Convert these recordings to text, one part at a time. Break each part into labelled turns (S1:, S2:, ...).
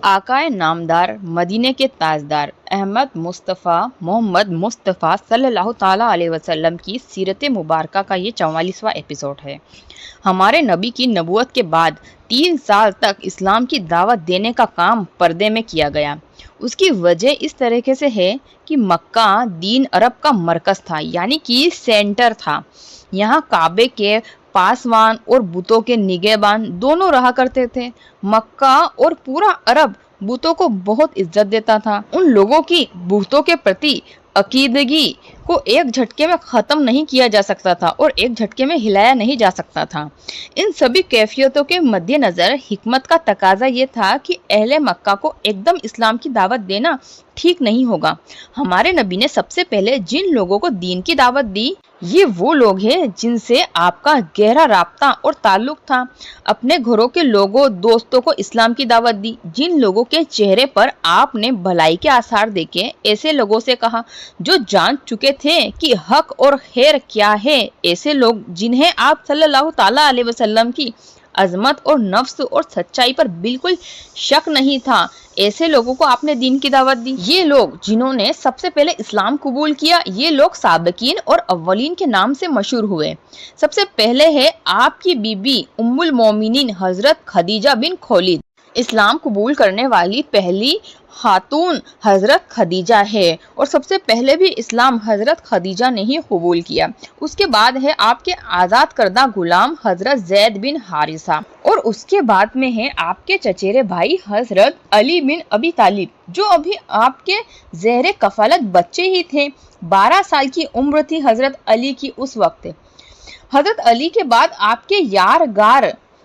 S1: आकाए नामदार मदीने के ताजदार अहमद मुस्तफ़ा मोहम्मद मुस्तफ़ा सल्लल्लाहु ताला अलैहि वसल्लम की सीरत मुबारक का ये 44वां एपिसोड है। हमारे नबी की नबूवत के बाद 3 साल तक इस्लाम की दावत देने का काम पर्दे में किया गया। उसकी वजह इस तरीके से है कि मक्का दीन अरब का मरकज़ था, यानी कि सेंटर था। यहाँ काबे के पासवान और बुतों के निगहबान दोनों रहा करते थे। मक्का और पूरा अरब बुतों को बहुत इज्जत देता था। उन लोगों की बुतों के प्रति अकीदगी को एक झटके में ख़त्म नहीं किया जा सकता था और एक झटके में हिलाया नहीं जा सकता था। इन सभी कैफियतों के मद्देनज़र हिकमत का तकाजा ये था कि अहले मक्का को एकदम इस्लाम की दावत देना ठीक नहीं होगा। हमारे नबी ने सबसे पहले जिन लोगों को दीन की दावत दी, ये वो लोग हैं जिनसे आपका गहरा राब्ता और ताल्लुक था। अपने घरों के लोगों दोस्तों को इस्लाम की दावत दी। जिन लोगों के चेहरे पर आपने भलाई के आसार देखे, ऐसे लोगों से कहा जो जान चुके थे कि हक और खैर क्या है। ऐसे लोग जिन्हें आप सल्लल्लाहु ताला अलैहि वसल्लम की अजमत और नफ्स और सच्चाई पर बिल्कुल शक नहीं था, ऐसे लोगों को आपने दीन की दावत दी। ये लोग जिन्होंने सबसे पहले इस्लाम कबूल किया, ये लोग साबिकीन और अव्वलीन के नाम से मशहूर हुए। सबसे पहले है आपकी बीबी उम्मुल मोमिनीन हजरत खदीजा बिन खुवैलिद। इस्लाम कबूल करने वाली पहली खातून हजरत खदीजा है और सबसे पहले भी इस्लाम हजरत खदीजा ने ही कबूल किया। उसके बाद है आपके आज़ाद करदा गुलाम हजरत जैद बिन हारिसा और उसके बाद में है आपके चचेरे भाई हजरत अली बिन अबी तालिब, जो अभी आपके ज़ेरे कफालत बच्चे ही थे। 12 साल की उम्र थी हजरत अली की उस वक्त। हजरत अली के बाद आपके यार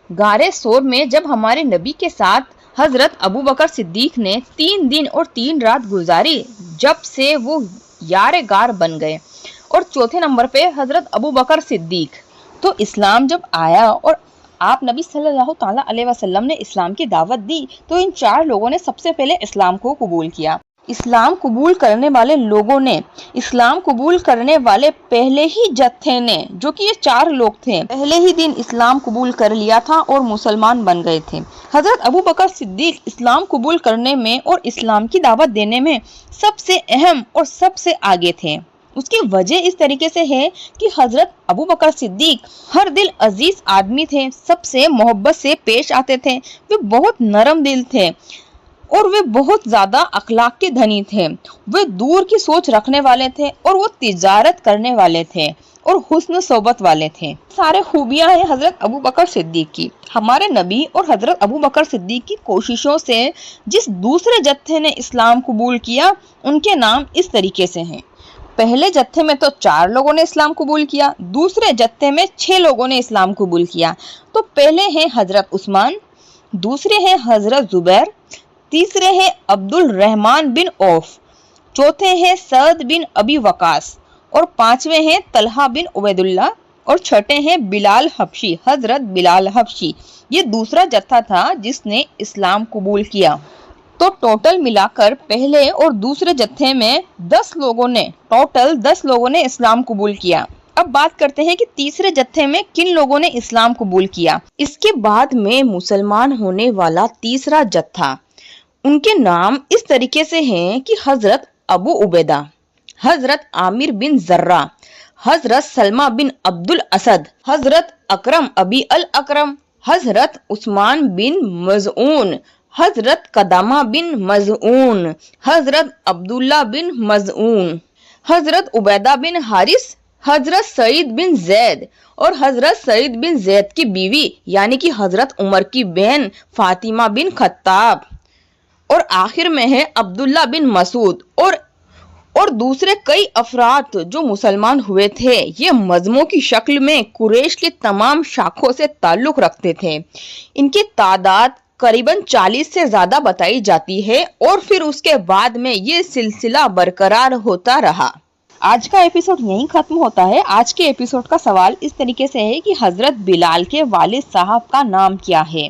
S1: गारे सोर में जब हमारे नबी के साथ हजरत अबू बकर सिद्दीक ने 3 दिन और 3 रात गुजारी, जब से वो यार गार बन गए। और चौथे नंबर पे हजरत अबू बकर सिद्दीक। तो इस्लाम जब आया और आप नबी सल्लल्लाहु ताला अलैहि वसल्लम ने इस्लाम की दावत दी, तो इन 4 लोगों ने सबसे पहले इस्लाम को कबूल किया। इस्लाम कबूल करने वाले लोगों ने, इस्लाम कबूल करने वाले पहले ही जत्थे ने, जो कि ये 4 लोग थे, पहले ही दिन इस्लाम कबूल कर लिया था और मुसलमान बन गए थे। हजरत अबू बकर सिद्दीक इस्लाम कबूल करने में और इस्लाम की दावत देने में सबसे अहम और सबसे आगे थे। उसकी वजह इस तरीके से है कि हजरत अबू बकर सिद्दीक हर दिल अजीज आदमी थे, सबसे मोहब्बत से पेश आते थे। वे बहुत नरम दिल थे और वे बहुत ज्यादा अखलाक के धनी थे। वे दूर की सोच रखने वाले थे और वो तिजारत करने वाले थे और हुस्न सोबत वाले थे। सारे खूबियां हैं हजरत अबू बकर सिद्दीक की। हमारे नबी और हजरत अबू बकर सिद्दीक की कोशिशों से जिस दूसरे जत्थे ने इस्लाम कबूल किया, उनके नाम इस तरीके से हैं। पहले जत्थे में तो 4 लोगों ने इस्लाम कबूल किया, दूसरे जत्थे में 6 लोगों ने इस्लाम कबूल किया। तो पहले हैं हजरत उस्मान, दूसरे हैं हजरत जुबैर, तीसरे हैं अब्दुल रहमान बिन औफ, चौथे हैं सअद बिन अबी वकास और 5वें हैं तलहा बिन उबैदुल्लाह और 6ठे हैं बिलाल हबशी, हजरत बिलाल हबशी। ये दूसरा जत्था था जिसने इस्लाम कबूल किया। तो टोटल मिलाकर पहले और दूसरे जत्थे में 10 लोगों ने इस्लाम कबूल किया। अब बात करते हैं कि तीसरे जत्थे में किन लोगों ने इस्लाम कबूल किया। इसके बाद में मुसलमान होने वाला तीसरा जत्था, उनके नाम इस तरीके से हैं कि हजरत अबू उबैदा, हजरत आमिर बिन जर्रा, हजरत सलमा बिन अब्दुल असद, हजरत अकरम अबी अल अकरम, हजरत उस्मान बिन मज़ऊन, हजरत कदामा बिन मज़ऊन, हजरत अब्दुल्ला बिन मज़ऊन, हजरत उबैदा बिन हारिस, हजरत सईद बिन जैद और हजरत सईद बिन जैद की बीवी यानी कि हजरत उमर की बहन फातिमा बिन खत्ताब और आखिर में है अब्दुल्ला बिन मसूद और दूसरे कई अफराद जो मुसलमान हुए थे। ये मजमों की शक्ल में कुरैश के तमाम शाखों से ताल्लुक रखते थे। इनकी तादाद करीबन 40 से ज्यादा बताई जाती है और फिर उसके बाद में ये सिलसिला बरकरार होता रहा। आज का एपिसोड यहीं खत्म होता है। आज के एपिसोड का सवाल इस तरीके से है कि हजरत बिलाल के वालिद साहब का नाम क्या है।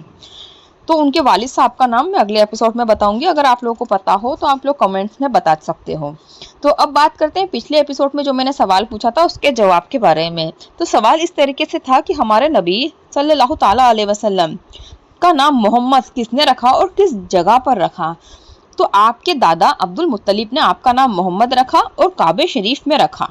S1: तो उनके वालिद साहब का नाम मैं अगले एपिसोड में बताऊंगी। अगर आप लोगों को पता हो तो आप लोग कमेंट्स में बता सकते हो। तो अब बात करते हैं पिछले एपिसोड में जो मैंने सवाल पूछा था उसके जवाब के बारे में। तो सवाल इस तरीके से था कि हमारे नबी सल्लल्लाहु ताला अलैहि वसल्लम کا نام محمد کس نے رکھا اور کس جگہ پر رکھا؟ تو آپ کے دادا عبد المطلب نے آپ کا نام محمد رکھا اور کعبہ شریف میں رکھا۔